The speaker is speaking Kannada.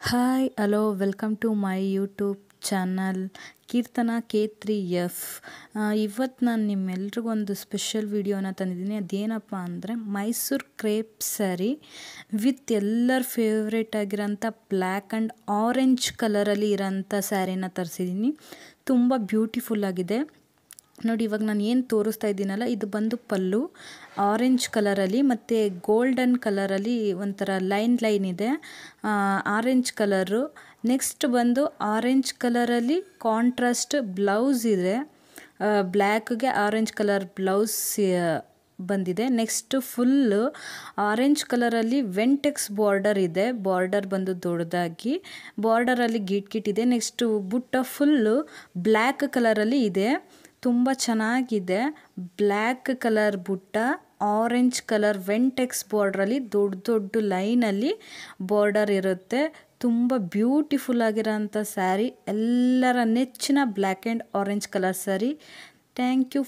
Hi hello welcome to my YouTube channel Keerthana K3F. ಇವತ್ತು ನಾನು ನಿಮ್ಮೆಲ್ರಿಗೂ ಒಂದು ಸ್ಪೆಷಲ್ ವಿಡಿಯೋನ ತಂದಿದ್ದೀನಿ. ಅದೇನಪ್ಪ ಅಂದರೆ ಮೈಸೂರು ಕ್ರೇಪ್ ಸ್ಯಾರಿ ವಿತ್ ಎಲ್ಲರ ಫೇವ್ರೇಟ್ ಆಗಿರೋಂಥ ಬ್ಲ್ಯಾಕ್ ಆ್ಯಂಡ್ ಆರೆಂಜ್ ಕಲರಲ್ಲಿ ಇರೋಂಥ ಸ್ಯಾರಿನ ತರಿಸಿದ್ದೀನಿ. ತುಂಬ ಬ್ಯೂಟಿಫುಲ್ ಆಗಿದೆ ನೋಡಿ. ಇವಾಗ ನಾನು ಏನು ತೋರಿಸ್ತಾ ಇದ್ದೀನಲ್ಲ, ಇದು ಬಂದು ಪಲ್ಲು ಆರೆಂಜ್ ಕಲರಲ್ಲಿ ಮತ್ತು ಗೋಲ್ಡನ್ ಕಲರಲ್ಲಿ ಒಂಥರ ಲೈನ್ ಇದೆ, ಆರೆಂಜ್ ಕಲರು. ನೆಕ್ಸ್ಟ್ ಬಂದು ಆರೆಂಜ್ ಕಲರಲ್ಲಿ ಕಾಂಟ್ರಾಸ್ಟ್ ಬ್ಲೌಸ್ ಇದೆ, ಬ್ಲ್ಯಾಕ್ಗೆ ಆರೆಂಜ್ ಕಲರ್ ಬ್ಲೌಸ್ ಬಂದಿದೆ. ನೆಕ್ಸ್ಟ್ ಫುಲ್ಲು ಆರೆಂಜ್ ಕಲರಲ್ಲಿ ವೆಂಟೆಕ್ಸ್ ಬಾರ್ಡರ್ ಇದೆ, ಬಾರ್ಡರ್ ಬಂದು ದೊಡ್ಡದಾಗಿ ಬಾರ್ಡರಲ್ಲಿ ಗಿಟ್ ಇದೆ. ನೆಕ್ಸ್ಟು ಬುಟ್ಟ ಫುಲ್ಲು ಬ್ಲ್ಯಾಕ್ ಕಲರಲ್ಲಿ ಇದೆ, ತುಂಬ ಚೆನ್ನಾಗಿದೆ. ಬ್ಲ್ಯಾಕ್ ಕಲರ್ ಬುಟ್ಟ, ಆರೆಂಜ್ ಕಲರ್ ವೆಂಟೆಕ್ಸ್ ಬಾರ್ಡ್ರಲ್ಲಿ ದೊಡ್ಡ ಲೈನಲ್ಲಿ ಬಾರ್ಡರ್ ಇರುತ್ತೆ. ತುಂಬ ಬ್ಯೂಟಿಫುಲ್ ಆಗಿರೋಂಥ ಸ್ಯಾರಿ, ಎಲ್ಲರ ನೆಚ್ಚಿನ black and orange colour sari. Thank you.